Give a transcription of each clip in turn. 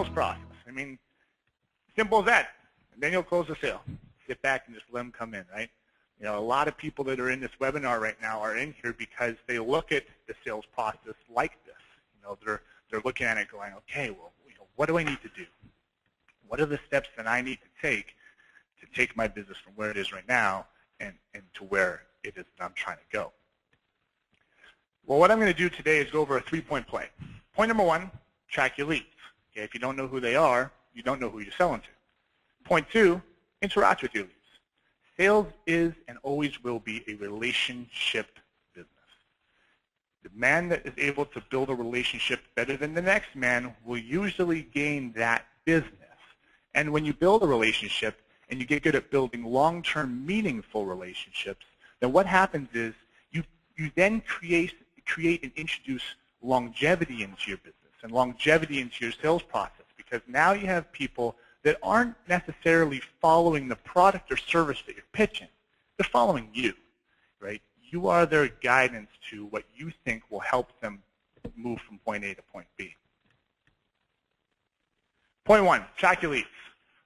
sales process. I mean, simple as that. And then you'll close the sale. Sit back and just let them come in, right? You know, a lot of people that are in this webinar right now are in here because they look at the sales process like this. You know, they're looking at it going, okay, well, you know, what do I need to do? What are the steps that I need to take my business from where it is right now and to where it is that I'm trying to go? Well, what I'm going to do today is go over a 3-point play. Point number 1, track your leads. Okay, if you don't know who they are, you don't know who you're selling to. Point 2, interact with your leads. Sales is and always will be a relationship business. The man that is able to build a relationship better than the next man will usually gain that business. And when you build a relationship and you get good at building long-term meaningful relationships, then what happens is you then create and introduce longevity into your business and longevity into your sales process, because now you have people that aren't necessarily following the product or service that you're pitching. They're following you, right? You are their guidance to what you think will help them move from point A to point B. Point 1, track your leads.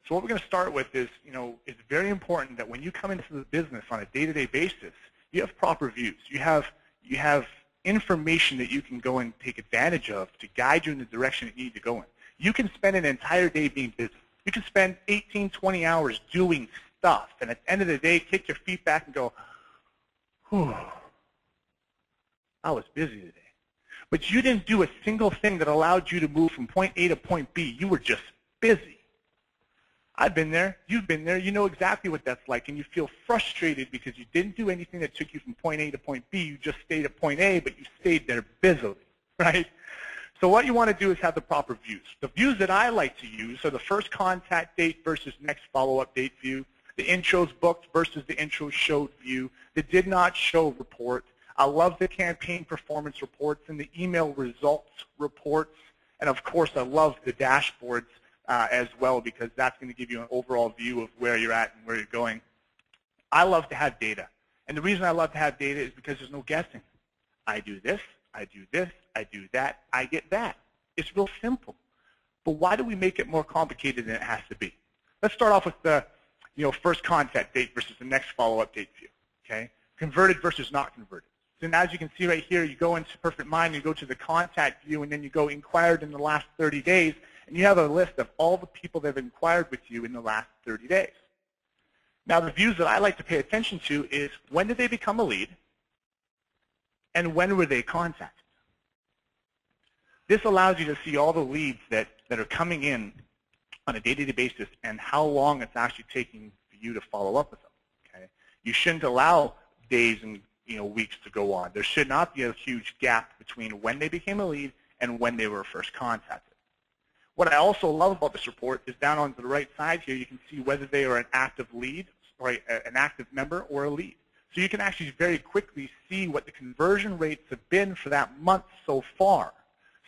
So what we're going to start with is, you know, it's very important that when you come into the business on a day-to-day basis, you have proper views. You have information that you can go and take advantage of to guide you in the direction that you need to go in. You can spend an entire day being busy. You can spend 18, 20 hours doing stuff, and at the end of the day, kick your feet back and go, whew, I was busy today. But you didn't do a single thing that allowed you to move from point A to point B. You were just busy. I've been there. You've been there. You know exactly what that's like, and you feel frustrated because you didn't do anything that took you from point A to point B. You just stayed at point A, but you stayed there busily, right? So what you want to do is have the proper views. The views that I like to use are the first contact date versus next follow-up date view, the intros booked versus the intros showed view, the did not show report. I love the campaign performance reports and the email results reports, and of course I love the dashboards as well, because that's going to give you an overall view of where you're at and where you're going. I love to have data, and the reason I love to have data is because there's no guessing. I do this, I do this, I do that, I get that. It's real simple. But why do we make it more complicated than it has to be? Let's start off with the first contact date versus the next follow-up date view. Okay? Converted versus not converted. So now as you can see right here, you go into Perfect Mind, you go to the contact view, and then you go inquired in the last 30 days, and you have a list of all the people that have inquired with you in the last 30 days. Now the views that I like to pay attention to is when did they become a lead, and when were they contacted? This allows you to see all the leads that are coming in on a day-to-day basis and how long it's actually taking for you to follow up with them. Okay? You shouldn't allow days and weeks to go on. There should not be a huge gap between when they became a lead and when they were first contacted. What I also love about this report is down on the right side here, you can see whether they are an active lead, or an active member, or a lead. So you can actually very quickly see what the conversion rates have been for that month so far.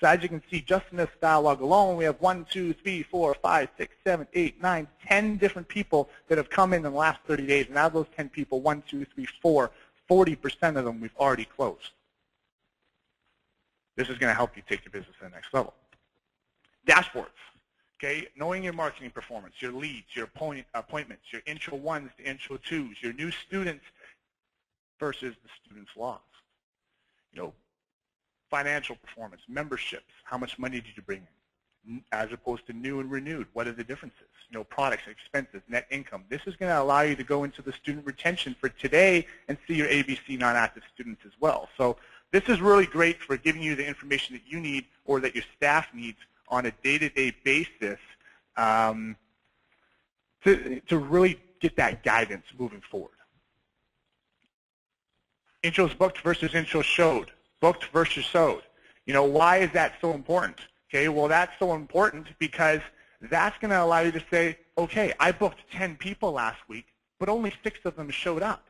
So as you can see, just in this dialogue alone, we have 1, 2, 3, 4, 5, 6, 7, 8, 9, 10 different people that have come in the last 30 days. And out of those 10 people, 1, 2, 3, 4, 40% of them we've already closed. This is going to help you take your business to the next level. Dashboards. Okay, knowing your marketing performance, your leads, your appointments, your intro 1s to intro 2s, your new students versus the students lost. Financial performance, memberships, how much money did you bring in? As opposed to new and renewed, what are the differences? Products, expenses, net income. This is going to allow you to go into the student retention for today and see your ABC non-active students as well. So this is really great for giving you the information that you need or that your staff needs on a day-to-day basis to really get that guidance moving forward. Intros booked versus intros showed. Booked versus showed. Why is that so important? Okay, well that's so important because that's going to allow you to say, okay, I booked 10 people last week, but only 6 of them showed up.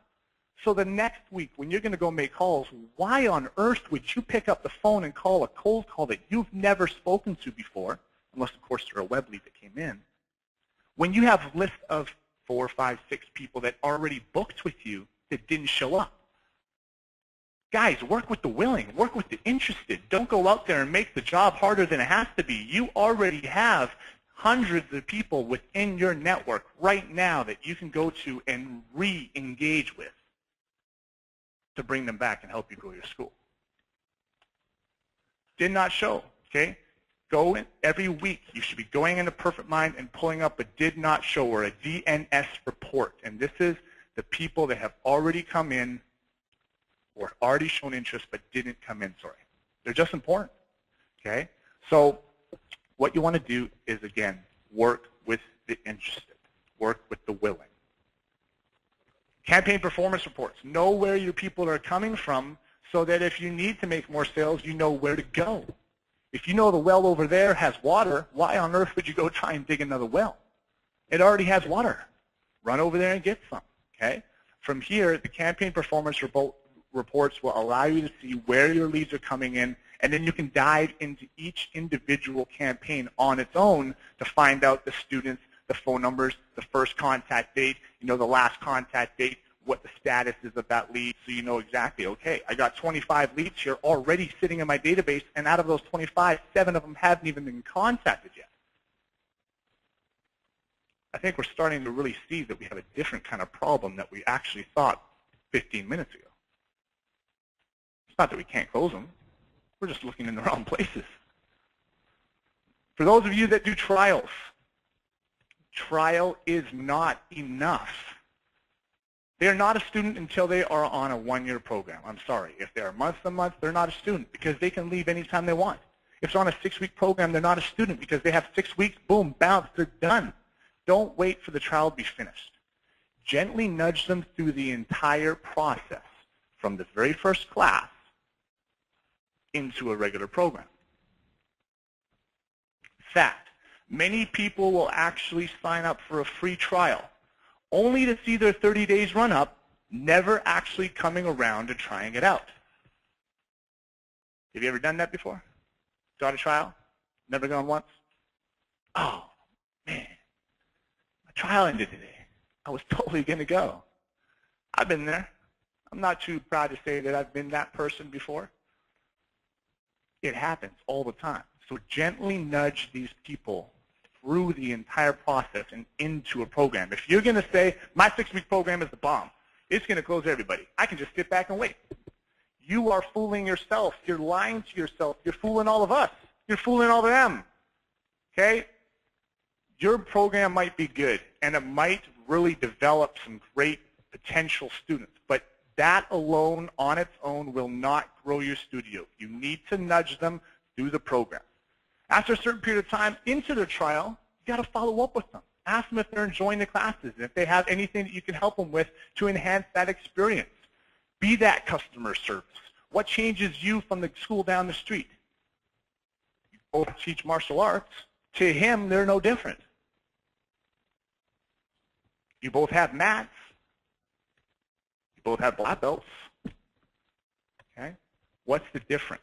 So the next week when you're going to go make calls, why on earth would you pick up the phone and call a cold call that you've never spoken to before, unless of course you're a web lead that came in, when you have a list of 4, 5, 6 people that already booked with you that didn't show up? Guys, work with the willing, work with the interested. Don't go out there and make the job harder than it has to be. You already have hundreds of people within your network right now that you can go to and re-engage with to bring them back and help you grow your school. Did not show, okay? Go in every week. You should be going into Perfect Mind and pulling up a did not show or a DNS report. And this is the people that have already come in or already shown interest but didn't come in, sorry. They're just important, okay? So what you want to do is, again, work with the interested, work with the willing. Campaign performance reports. Know where your people are coming from so that if you need to make more sales, you know where to go. If you know the well over there has water, why on earth would you go try and dig another well? It already has water. Run over there and get some, okay? From here, the campaign performance reports will allow you to see where your leads are coming in, and then you can dive into each individual campaign on its own to find out the students, the phone numbers, the first contact date, the last contact date, what the status is of that lead, so you know exactly, okay, I got 25 leads here already sitting in my database, and out of those 25, 7 of them haven't even been contacted yet. I think we're starting to really see that we have a different kind of problem that we actually thought 15 minutes ago. It's not that we can't close them. We're just looking in the wrong places. For those of you that do trials, trial is not enough. They're not a student until they are on a one-year program. I'm sorry. If they're month-to-month, they're not a student because they can leave anytime they want. If they're on a 6-week program, they're not a student because they have 6 weeks, boom, bounce, they're done. Don't wait for the trial to be finished. Gently nudge them through the entire process from the very first class into a regular program. Fact, many people will actually sign up for a free trial only to see their 30 days run up, never actually coming around and trying it out. Have you ever done that before? Got a trial? Never gone once? Oh, man. My trial ended today. I was totally going to go. I've been there. I'm not too proud to say that I've been that person before. It happens all the time. So gently nudge these people through the entire process and into a program. If you're going to say, my 6-week program is the bomb, it's going to close everybody, I can just sit back and wait. You are fooling yourself. You're lying to yourself. You're fooling all of us. You're fooling all of them. Okay? Your program might be good, and it might really develop some great potential students, but that alone on its own will not grow your studio. You need to nudge them through the program. After a certain period of time into their trial, you got to follow up with them. Ask them if they're enjoying the classes, and if they have anything that you can help them with to enhance that experience. Be that customer service. What changes you from the school down the street? You both teach martial arts. To him, they're no different. You both have mats. You both have black belts. Okay? What's the difference?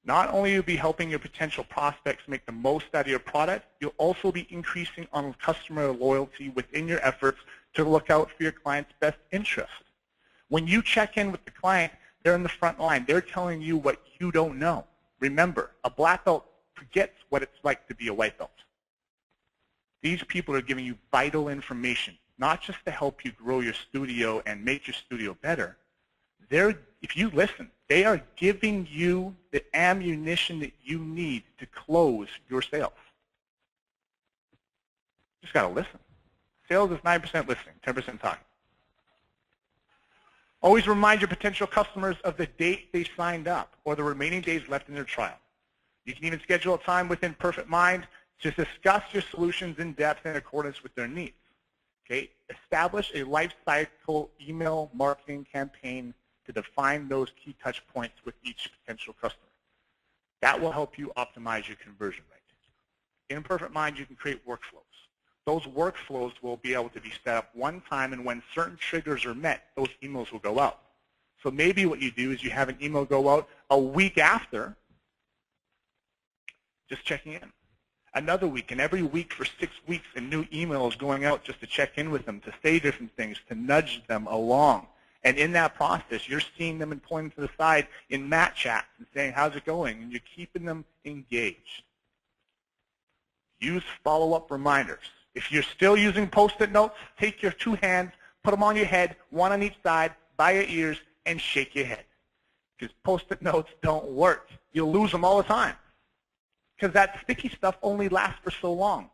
Not only will you be helping your potential prospects make the most out of your product, you'll also be increasing on customer loyalty within your efforts to look out for your client's best interest. When you check in with the client, they're in the front line. They're telling you what you don't know. Remember, a black belt forgets what it's like to be a white belt. These people are giving you vital information, not just to help you grow your studio and make your studio better. If you listen, they are giving you the ammunition that you need to close your sales. Just got to listen. Sales is 9% listening, 10% talking. Always remind your potential customers of the date they signed up or the remaining days left in their trial. You can even schedule a time within Perfect Mind to discuss your solutions in depth in accordance with their needs. Okay? Establish a life cycle email marketing campaign to define those key touch points with each potential customer. That will help you optimize your conversion rate. In Perfect Mind, you can create workflows. Those workflows will be able to be set up one time, and when certain triggers are met, those emails will go out. So maybe what you do is you have an email go out a week after, just checking in. Another week, and every week for 6 weeks, a new email is going out just to check in with them, to say different things, to nudge them along. And in that process, you're seeing them and pointing to the side in mat chats and saying, how's it going? And you're keeping them engaged. Use follow-up reminders. If you're still using Post-it notes, take your 2 hands, put them on your head, 1 on each side, by your ears, and shake your head. Because Post-it notes don't work. You'll lose them all the time. Because that sticky stuff only lasts for so long.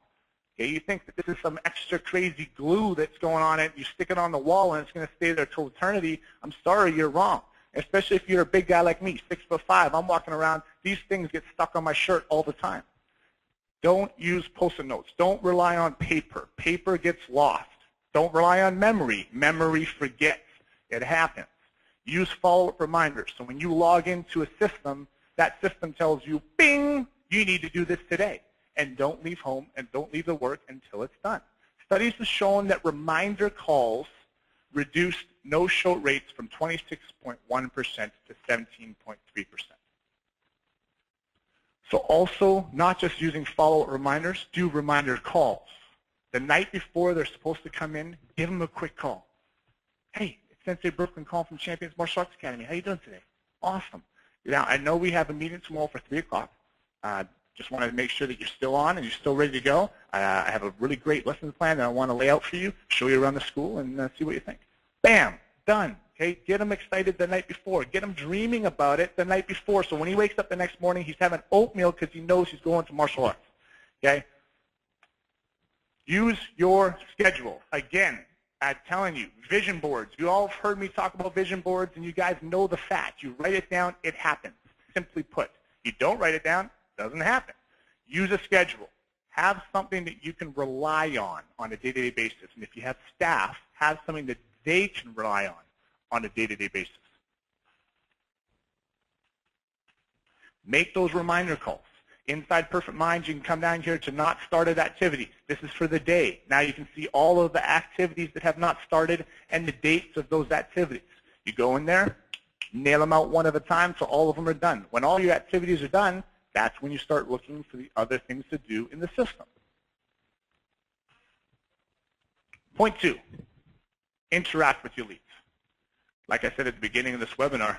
Okay, you think that this is some extra crazy glue that's going on it, you stick it on the wall and it's going to stay there till eternity. I'm sorry, you're wrong. Especially if you're a big guy like me, 6'5", I'm walking around, these things get stuck on my shirt all the time. Don't use Post-it notes. Don't rely on paper. Paper gets lost. Don't rely on memory. Memory forgets. It happens. Use follow-up reminders. So when you log into a system, that system tells you, bing, you need to do this today. And don't leave home and don't leave the work until it's done. Studies have shown that reminder calls reduced no-show rates from 26.1% to 17.3%. So also, not just using follow-up reminders, do reminder calls. The night before they're supposed to come in, give them a quick call. Hey, it's Sensei Brooklyn calling from Champions Martial Arts Academy. How you doing today? Awesome. Now, I know we have a meeting tomorrow for 3 o'clock. Just wanted to make sure that you're still on and you're still ready to go. I have a really great lesson plan that I want to lay out for you, show you around the school, and see what you think. Bam, done. Okay, get them excited the night before. Get them dreaming about it the night before. So when he wakes up the next morning, he's having oatmeal because he knows he's going to martial arts. Okay. Use your schedule. Again, I'm telling you, vision boards. You all have heard me talk about vision boards, and you guys know the fact. You write it down, it happens. Simply put. You don't write it down, it doesn't happen. Use a schedule. Have something that you can rely on a day-to-day basis. And if you have staff, have something that they can rely on a day-to-day basis. Make those reminder calls. Inside Perfect Minds, you can come down here to not started activities. This is for the day. Now you can see all of the activities that have not started and the dates of those activities. You go in there, nail them out one at a time so all of them are done. When all your activities are done, that's when you start looking for the other things to do in the system. Point 2, interact with your leads. Like I said at the beginning of this webinar,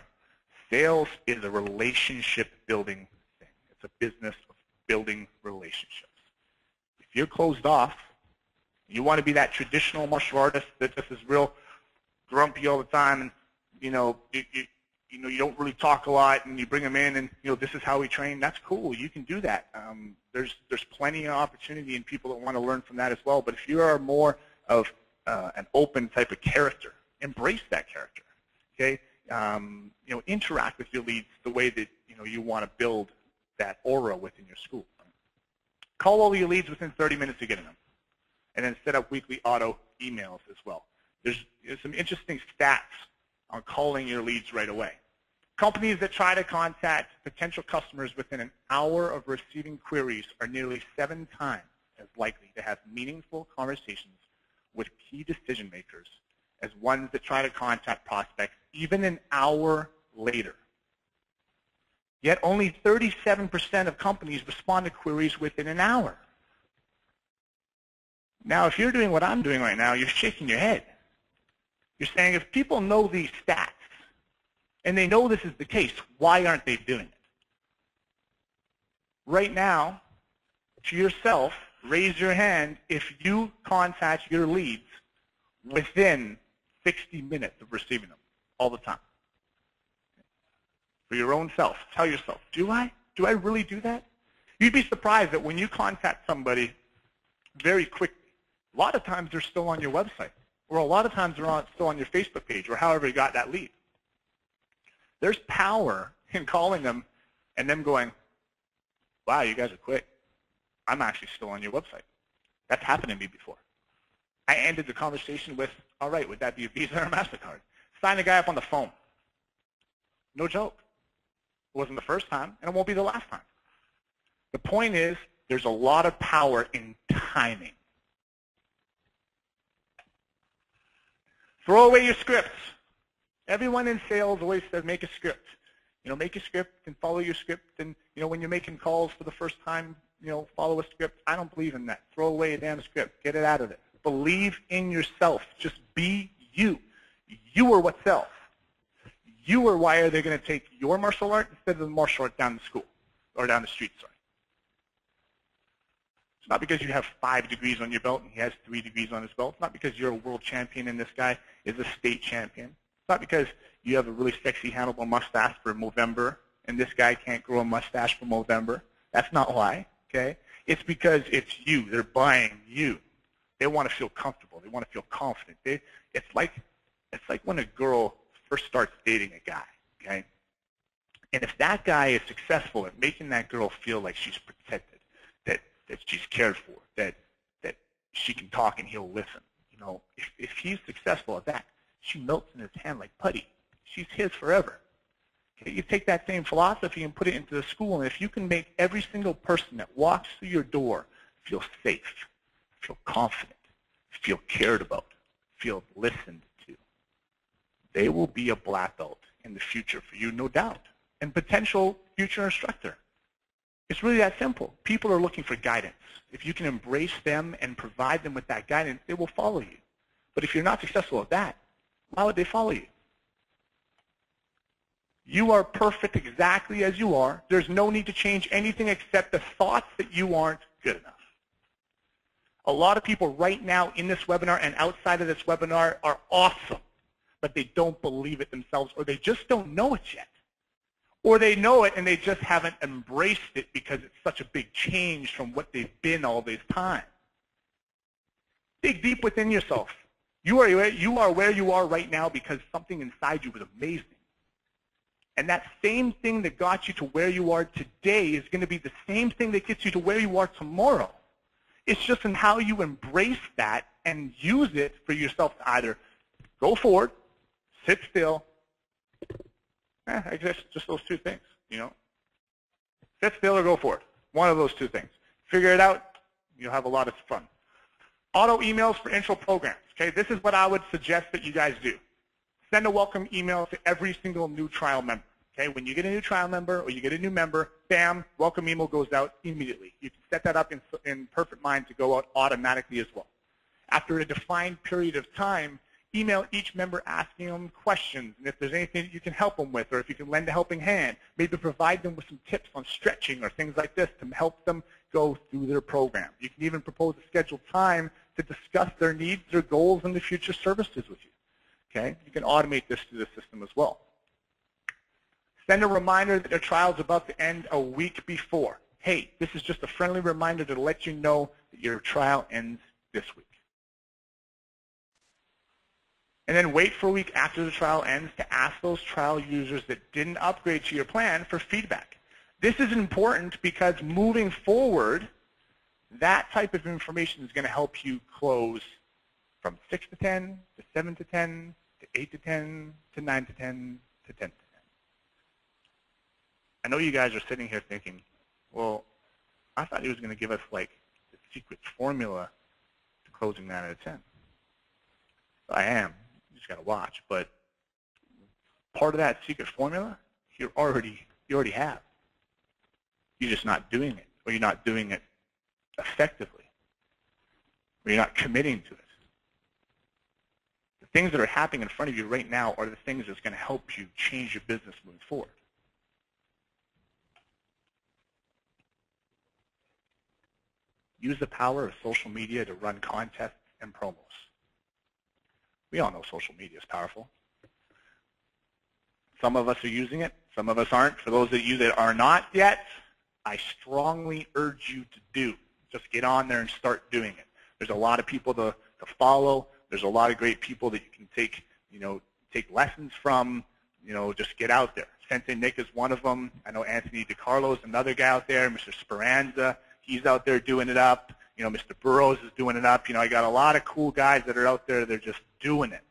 sales is a relationship building thing. It's a business of building relationships. If you're closed off, you want to be that traditional martial artist that just is real grumpy all the time, and you don't really talk a lot, and you bring them in, and this is how we train. That's cool. You can do that. There's plenty of opportunity in people that want to learn from that as well. But if you are more of an open type of character, embrace that character. Okay, interact with your leads the way that you want to build that aura within your school. Call all your leads within 30 minutes of getting them, and then set up weekly auto emails as well. There's some interesting stats on calling your leads right away. Companies that try to contact potential customers within an hour of receiving queries are nearly 7 times as likely to have meaningful conversations with key decision makers as ones that try to contact prospects even an hour later. Yet only 37% of companies respond to queries within an hour. Now, if you're doing what I'm doing right now, you're shaking your head. You're saying, if people know these stats, and they know this is the case, why aren't they doing it? Right now, to yourself, raise your hand if you contact your leads within 60 minutes of receiving them all the time. For your own self, tell yourself, do I? Do I really do that? You'd be surprised that when you contact somebody very quickly, a lot of times they're still on your website, or a lot of times they're still on your Facebook page, or however you got that lead. There's power in calling them and them going, wow, you guys are quick. I'm actually still on your website. That's happened to me before. I ended the conversation with, all right, would that be a Visa or a MasterCard? Sign the guy up on the phone. No joke. It wasn't the first time, and it won't be the last time. The point is, there's a lot of power in timing. Throw away your scripts. Everyone in sales always says make a script. Make a script and follow your script. And when you're making calls for the first time, follow a script. I don't believe in that. Throw away a damn script. Get it out of it. Believe in yourself. Just be you. You are what sells. You are why are they going to take your martial art instead of the martial art down the school or down the street, sorry. It's not because you have 5 degrees on your belt and he has 3 degrees on his belt. It's not because you're a world champion and this guy is a state champion. It's not because you have a really sexy handlebar mustache for Movember and this guy can't grow a mustache for Movember. That's not why, okay? It's because it's you. They're buying you. They want to feel comfortable. They want to feel confident. It's like when a girl first starts dating a guy, okay? And if that guy is successful at making that girl feel like she's protected, that she's cared for, that she can talk and he'll listen, you know, if he's successful at that, she melts in his hand like putty. She's his forever. Okay? You take that same philosophy and put it into the school, and if you can make every single person that walks through your door feel safe, feel confident, feel cared about, feel listened to, they will be a black belt in the future for you, no doubt, and potential future instructor. It's really that simple. People are looking for guidance. If you can embrace them and provide them with that guidance, they will follow you. But if you're not successful at that, why would they follow you? You are perfect exactly as you are. There's no need to change anything except the thoughts that you aren't good enough. A lot of people right now in this webinar and outside of this webinar are awesome, but they don't believe it themselves, or they just don't know it yet. Or they know it and they just haven't embraced it because it's such a big change from what they've been all this time. Dig deep within yourself. You are where you are right now because something inside you was amazing. And that same thing that got you to where you are today is going to be the same thing that gets you to where you are tomorrow. It's just in how you embrace that and use it for yourself to either go forward, sit still, I guess just those 2 things, you know. Sit still or go forward. One of those 2 things. Figure it out, you'll have a lot of fun. Auto emails for intro programs, okay? This is what I would suggest that you guys do. Send a welcome email to every single new trial member, okay? When you get a new trial member or you get a new member, bam, welcome email goes out immediately. You can set that up in Perfect Mind to go out automatically as well. After a defined period of time, email each member asking them questions, and if there's anything that you can help them with, or if you can lend a helping hand, maybe provide them with some tips on stretching or things like this to help them go through their program. You can even propose a scheduled time to discuss their needs, their goals, and the future services with you. Okay? You can automate this through the system as well. Send a reminder that their trial is about to end a week before. Hey, this is just a friendly reminder to let you know that your trial ends this week. And then wait for a week after the trial ends to ask those trial users that didn't upgrade to your plan for feedback. This is important because moving forward, that type of information is going to help you close from 6 to 10, to 7 to 10, to 8 to 10, to 9 to 10, to 10 to 10. I know you guys are sitting here thinking, well, I thought he was going to give us like the secret formula to closing 9 out of 10. I am. You just got to watch. But part of that secret formula, you already have. You're just not doing it, or you're not doing it effectively, or you're not committing to it. The things that are happening in front of you right now are the things that's going to help you change your business moving forward. Use the power of social media to run contests and promos. We all know social media is powerful. Some of us are using it. Some of us aren't. For those that use it are not yet, I strongly urge you to do. Just get on there and start doing it. There's a lot of people to follow. There's a lot of great people that you can take lessons from. Just get out there. Sensei Nick is one of them. I know Anthony DiCarlo is another guy out there. Mr. Speranza, he's out there doing it up. Mr. Burroughs is doing it up. I got a lot of cool guys that are out there. They're just doing it.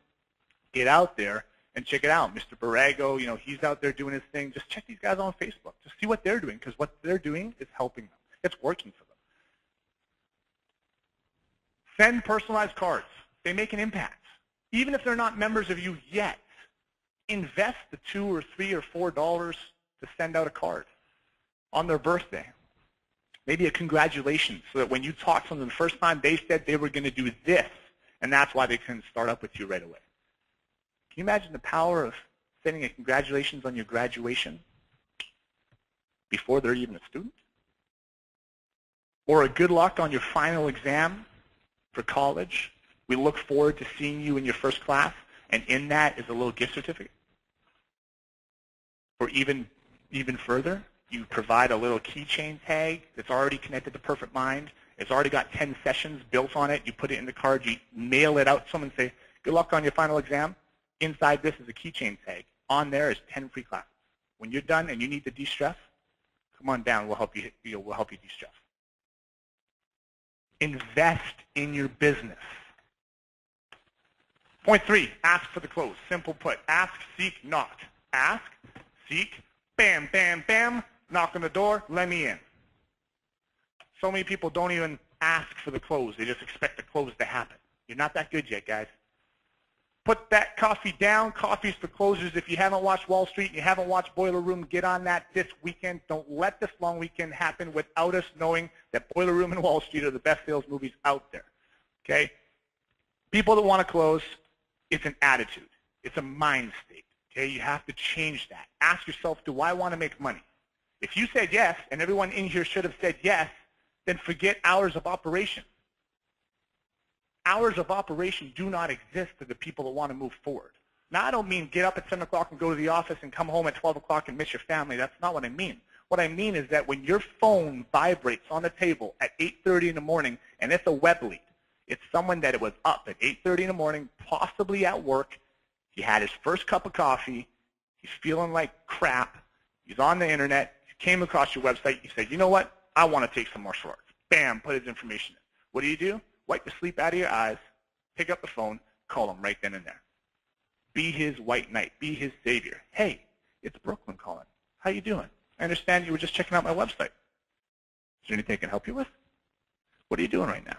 Get out there and check it out. Mr. Borrego, he's out there doing his thing. Just check these guys on Facebook. Just see what they're doing, because what they're doing is helping them. It's working for them. Send personalized cards. They make an impact. Even if they're not members of you yet, invest the $2 or $3 or $4 to send out a card on their birthday. Maybe a congratulations, so that when you talk to them the first time, they said they were going to do this, and that's why they can start up with you right away. Can you imagine the power of sending a congratulations on your graduation before they're even a student? Or a good luck on your final exam for college. We look forward to seeing you in your first class, and in that is a little gift certificate. Or even further, you provide a little keychain tag that's already connected to Perfect Mind. It's already got 10 sessions built on it. You put it in the card. You mail it out to someone and say, good luck on your final exam. Inside this is a keychain tag. On there is 10 free classes. When you're done and you need to de-stress, come on down. We'll help you de-stress. Invest in your business. Point 3, ask for the close. Simple put, ask, seek, knock. Ask, seek, bam, bam, bam, knock on the door, let me in. So many people don't even ask for the close. They just expect the close to happen. You're not that good yet, guys. Put that coffee down. Coffee's for closers. If you haven't watched Wall Street and you haven't watched Boiler Room, get on that this weekend. Don't let this long weekend happen without us knowing that Boiler Room and Wall Street are the best sales movies out there. Okay? People that want to close, it's an attitude. It's a mind state. Okay? You have to change that. Ask yourself, do I want to make money? If you said yes, and everyone in here should have said yes, then forget hours of operation. Hours of operation do not exist for the people that want to move forward. Now, I don't mean get up at 7 o'clock and go to the office and come home at 12 o'clock and miss your family. That's not what I mean. What I mean is that when your phone vibrates on the table at 8:30 in the morning and it's a web lead, it's someone that was up at 8:30 in the morning, possibly at work. He had his first cup of coffee. He's feeling like crap. He's on the internet. He came across your website. You said, you know what? I want to take some more shorts. Bam, put his information in. What do? Wipe the sleep out of your eyes, pick up the phone, call him right then and there. Be his white knight. Be his savior. Hey, it's Brooklyn calling. How you doing? I understand you were just checking out my website. Is there anything I can help you with? What are you doing right now?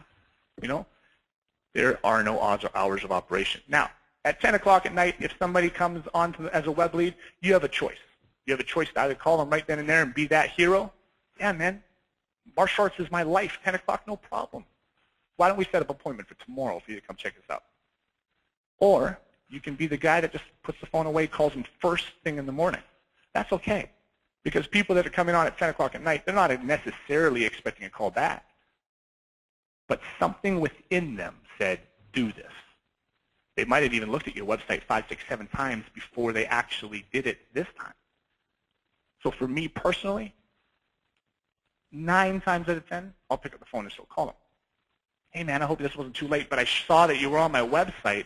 You know, there are no hours of operation. Now, at 10 o'clock at night, if somebody comes on as a web lead, you have a choice. You have a choice to either call them right then and there and be that hero. Yeah, man, martial arts is my life. 10 o'clock, no problem. Why don't we set up an appointment for tomorrow for you to come check us out? Or you can be the guy that just puts the phone away, calls them first thing in the morning. That's okay. Because people that are coming on at 10 o'clock at night, they're not necessarily expecting a call back. But something within them said, do this. They might have even looked at your website 5, 6, 7 times before they actually did it this time. So for me personally, 9 times out of 10, I'll pick up the phone and still call them. Hey, man, I hope this wasn't too late, but I saw that you were on my website,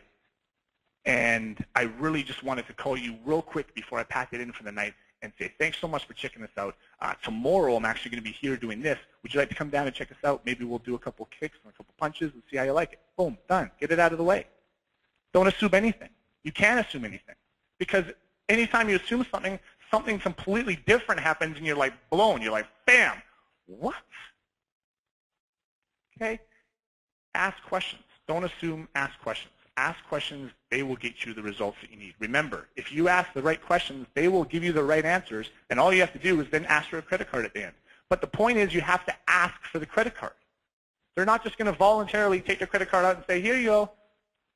and I really just wanted to call you real quick before I pack it in for the night and say, thanks so much for checking this out. Tomorrow I'm actually going to be here doing this. Would you like to come down and check us out? Maybe we'll do a couple kicks and a couple punches and see how you like it. Boom, done. Get it out of the way. Don't assume anything. You can't assume anything. Because anytime you assume something, something completely different happens, and you're like blown. You're like, bam, what? Okay? Ask questions. Don't assume, ask questions. Ask questions, they will get you the results that you need. Remember, if you ask the right questions, they will give you the right answers, and all you have to do is then ask for a credit card at the end. But the point is you have to ask for the credit card. They're not just going to voluntarily take their credit card out and say, here you go,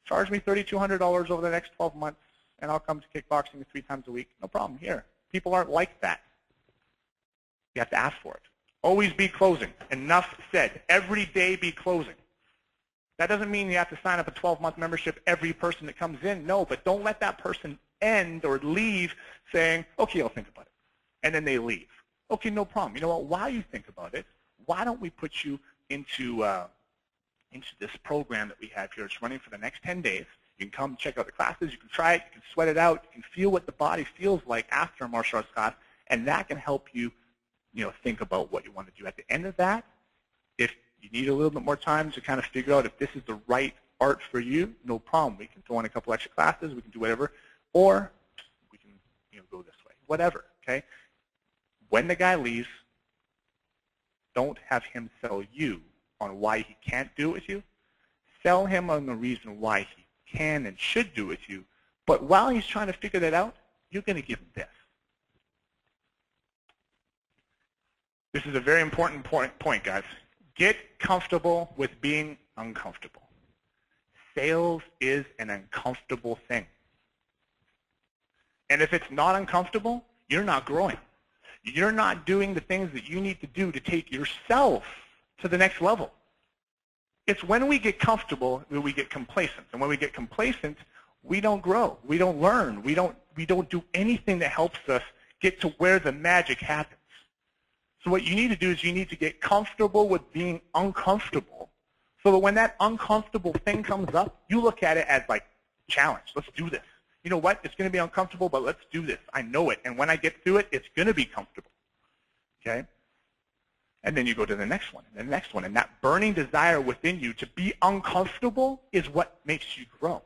charge me $3,200 over the next 12 months, and I'll come to kickboxing 3 times a week. No problem, here. People aren't like that. You have to ask for it. Always be closing. Enough said. Every day be closing. That doesn't mean you have to sign up a 12-month membership every person that comes in. No, but don't let that person end or leave saying, okay, I'll think about it. And then they leave. Okay, no problem. You know what? While you think about it, why don't we put you into this program that we have here. It's running for the next 10 days. You can come check out the classes. You can try it. You can sweat it out. You can feel what the body feels like after a martial arts class, and that can help you, think about what you want to do. At the end of that, if you need a little bit more time to kind of figure out if this is the right art for you, no problem. We can throw in a couple extra classes. We can do whatever. Or we can go this way. Whatever, okay? When the guy leaves, don't have him sell you on why he can't do it with you. Sell him on the reason why he can and should do it with you. But while he's trying to figure that out, you're going to give him this. This is a very important point, guys. Get comfortable with being uncomfortable. Sales is an uncomfortable thing. And if it's not uncomfortable, you're not growing. You're not doing the things that you need to do to take yourself to the next level. It's when we get comfortable that we get complacent. And when we get complacent, we don't grow. We don't learn. We don't do anything that helps us get to where the magic happens. So what you need to do is you need to get comfortable with being uncomfortable so that when that uncomfortable thing comes up, you look at it as like, challenge. Let's do this. You know what? It's going to be uncomfortable, but let's do this. I know it. And when I get through it, it's going to be comfortable. Okay? And then you go to the next one, and the next one. And that burning desire within you to be uncomfortable is what makes you grow.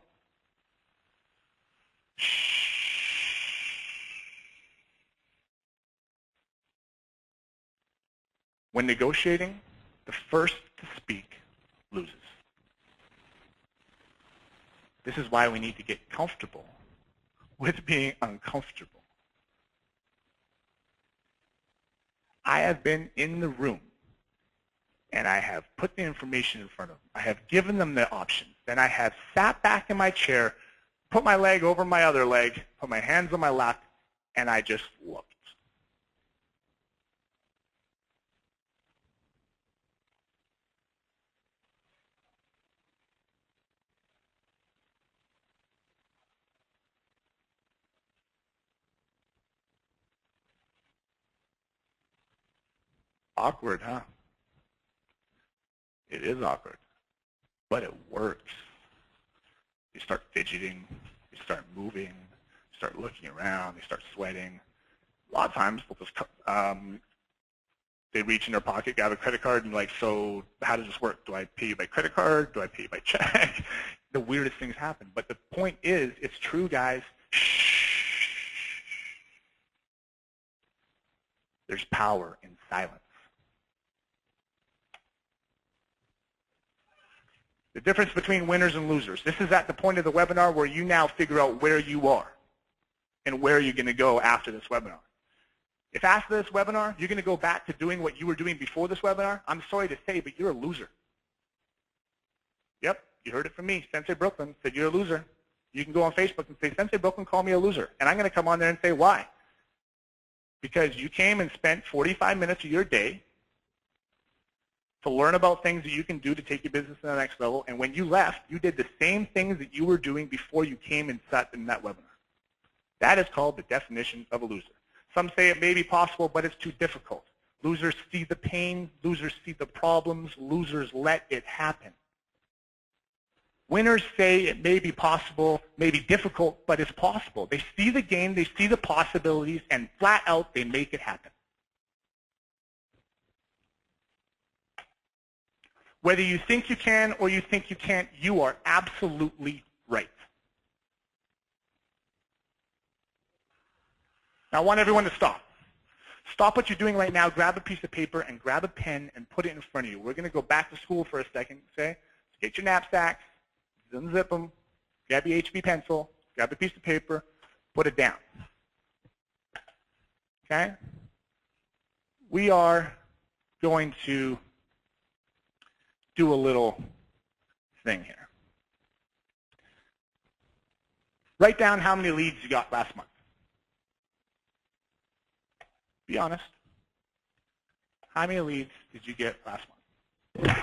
When negotiating, the first to speak loses. This is why we need to get comfortable with being uncomfortable. I have been in the room, and I have put the information in front of them. I have given them the options. Then I have sat back in my chair, put my leg over my other leg, put my hands on my lap, and I just looked. Awkward, huh? It is awkward, but it works. You start fidgeting, you start moving, you start looking around, you start sweating. A lot of times, they reach in their pocket, grab a credit card, and like, so how does this work? Do I pay you by credit card? Do I pay you by check? The weirdest things happen. But the point is, it's true, guys. Shh. There's power in silence. The difference between winners and losers. This is at the point of the webinar where you now figure out where you are and where you're going to go after this webinar. If after this webinar, you're going to go back to doing what you were doing before this webinar, I'm sorry to say, but you're a loser. Yep, you heard it from me. Sensei Brooklyn said you're a loser. You can go on Facebook and say, Sensei Brooklyn called me a loser. And I'm going to come on there and say, why? Because you came and spent 45 minutes of your day to learn about things that you can do to take your business to the next level. And when you left, you did the same things that you were doing before you came and sat in that webinar. That is called the definition of a loser. Some say it may be possible, but it's too difficult. Losers see the pain. Losers see the problems. Losers let it happen. Winners say it may be possible, may be difficult, but it's possible. They see the game, they see the possibilities, and flat out, they make it happen. Whether you think you can or you think you can't, you are absolutely right. Now, I want everyone to stop. Stop what you're doing right now, grab a piece of paper and grab a pen and put it in front of you. We're going to go back to school for a second, okay? Get your knapsacks, unzip them, grab your HB pencil, grab a piece of paper, put it down. Okay? We are going to do a little thing here. Write down how many leads you got last month. Be honest. How many leads did you get last month?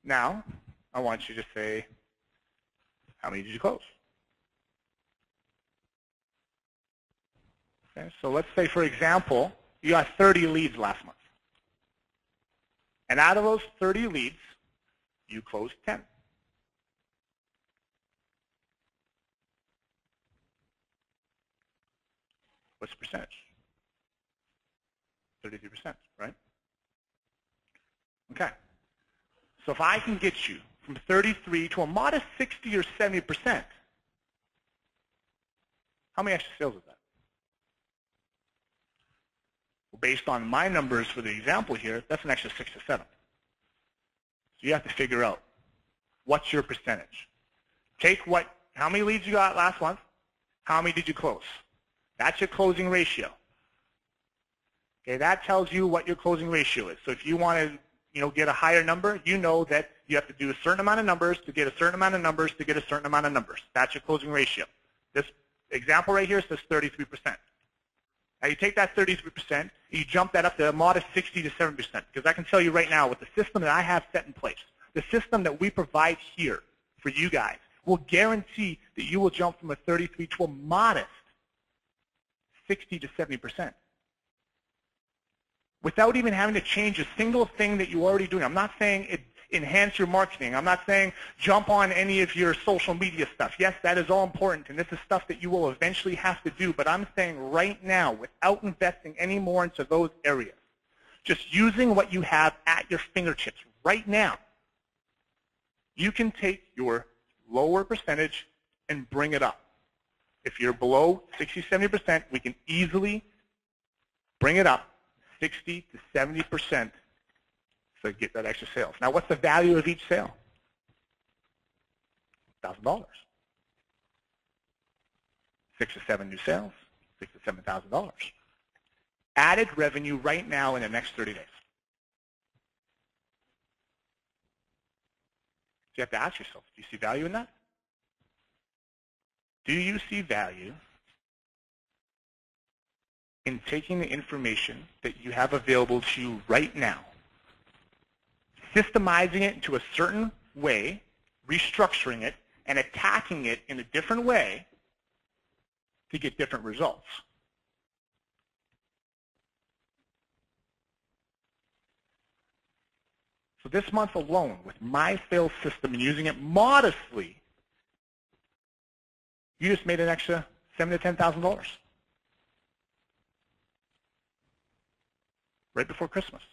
Now, I want you to say, how many did you close? Okay, so let's say, for example, you got 30 leads last month. And out of those 30 leads, you closed 10. What's the percentage? 33%, right? Okay. So if I can get you from 33 to a modest 60 or 70%, how many extra sales is that? Well, based on my numbers for the example here, that's an extra 6 to 7. So you have to figure out what's your percentage. Take how many leads you got last month, how many did you close? That's your closing ratio. Okay, that tells you what your closing ratio is. So if you want to get a higher number, you know that You have to do a certain amount of numbers to get a certain amount of numbers to get a certain amount of numbers. That's your closing ratio. This example right here says 33%. Now you take that 33%, you jump that up to a modest 60 to 70%, because I can tell you right now with the system that I have set in place, the system that we provide here for you guys will guarantee that you will jump from a 33 to a modest 60 to 70%. Without even having to change a single thing that you're already doing. I'm not saying enhance your marketing. I'm not saying jump on any of your social media stuff. Yes, that is all important, and this is stuff that you will eventually have to do, but I'm saying right now, without investing any more into those areas, just using what you have at your fingertips right now, you can take your lower percentage and bring it up. If you're below 60, 70%, we can easily bring it up 60 to 70% to get that extra sales. Now, what's the value of each sale? $1,000. 6 to 7 new sales, $6,000 to $7,000. Added revenue right now in the next 30 days. So you have to ask yourself, do you see value in that? Do you see value in taking the information that you have available to you right now, systemizing it into a certain way, restructuring it, and attacking it in a different way to get different results? So this month alone, with my sales system and using it modestly, you just made an extra $7,000 to $10,000 right before Christmas.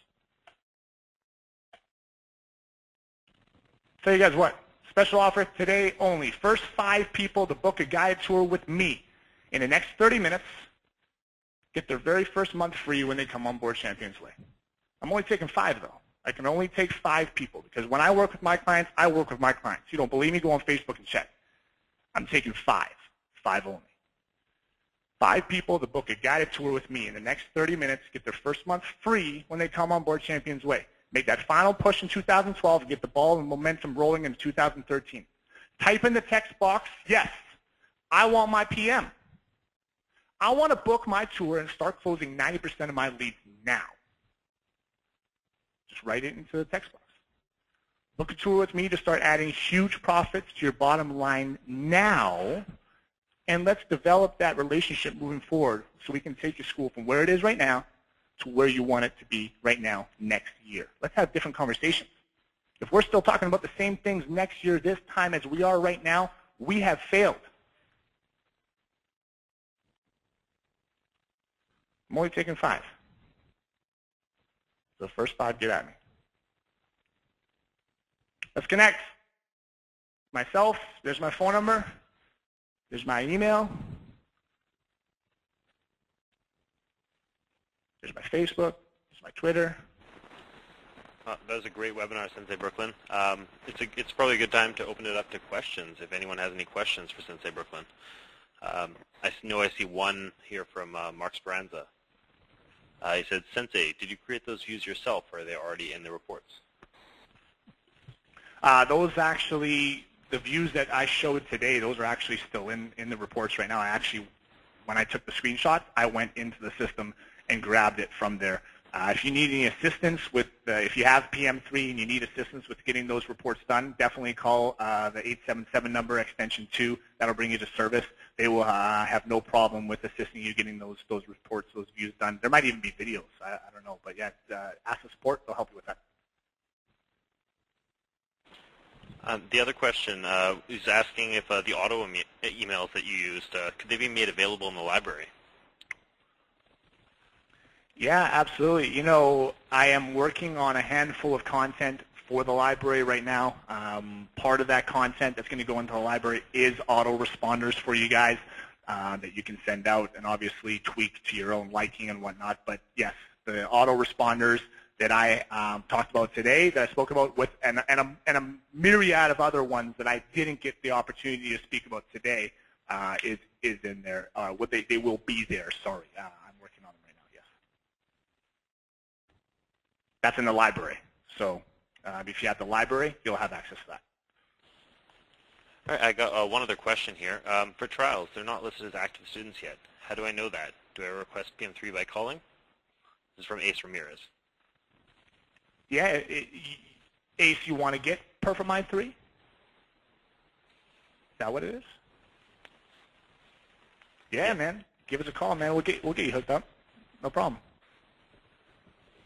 Tell you guys what, special offer today only. First 5 people to book a guided tour with me in the next 30 minutes get their very first month free when they come on board ChampionsWay. I'm only taking 5 though. I can only take 5 people because when I work with my clients, I work with my clients. You don't believe me? Go on Facebook and check. I'm taking 5 only. 5 people to book a guided tour with me in the next 30 minutes, get their first month free when they come on board ChampionsWay. Make that final push in 2012 and get the ball and momentum rolling in 2013. Type in the text box, yes, I want my PM. I want to book my tour and start closing 90% of my leads now. Just write it into the text box. Book a tour with me to start adding huge profits to your bottom line now, and let's develop that relationship moving forward so we can take your school from where it is right now to where you want it to be right now next year. Let's have different conversations. If we're still talking about the same things next year this time as we are right now, we have failed. I'm only taking 5. The first 5 get at me. Let's connect. Myself, there's my phone number. There's my email. There's my Facebook. There's my Twitter. That was a great webinar, Sensei Brooklyn. It's probably a good time to open it up to questions if anyone has any questions for Sensei Brooklyn. I know I see one here from Mark Speranza. He said, Sensei, did you create those views yourself, or are they already in the reports? Those actually, the views that I showed today, those are actually still in the reports right now. I actually, when I took the screenshot, I went into the system and grabbed it from there. If you need any assistance with, if you have PM3 and you need assistance with getting those reports done, definitely call the 877 number, extension 2. That'll bring you to service. They will have no problem with assisting you getting those reports, those views done. There might even be videos. I don't know. But yeah, ask the support. They'll help you with that. The other question is asking if the auto emails that you used, could they be made available in the library? Yeah, absolutely. You know, I am working on a handful of content for the library right now. Part of that content that's going to go into the library is autoresponders for you guys that you can send out and obviously tweak to your own liking and whatnot. But yes, the autoresponders that I talked about today, that I spoke about with, and a myriad of other ones that I didn't get the opportunity to speak about today is in there. They will be there. Sorry, I'm working on them right now. Yes, that's in the library. So If you have the library, you'll have access to that. All right, I got one other question here. For trials, they're not listed as active students yet. How do I know that? Do I request PM3 by calling? This is from Ace Ramirez. Yeah, Ace, you want to get Perfamind 3? Is that what it is? Yeah, man. Give us a call, man. We'll get you hooked up. No problem.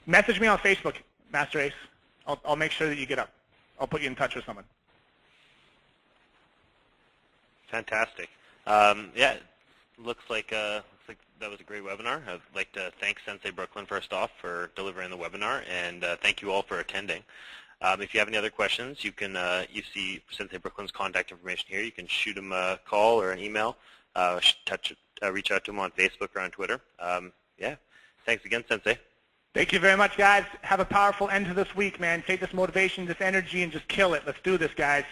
Message me on Facebook, Master Ace. I'll make sure that you get up. I'll put you in touch with someone. Fantastic. Yeah, looks like that was a great webinar. I'd like to thank Sensei Brooklyn first off for delivering the webinar, and thank you all for attending. If you have any other questions, you can you see Sensei Brooklyn's contact information here. You can shoot him a call or an email. Reach out to him on Facebook or on Twitter. Yeah, thanks again, Sensei. Thank you very much, guys. Have a powerful end to this week, man. Take this motivation, this energy, and just kill it. Let's do this, guys.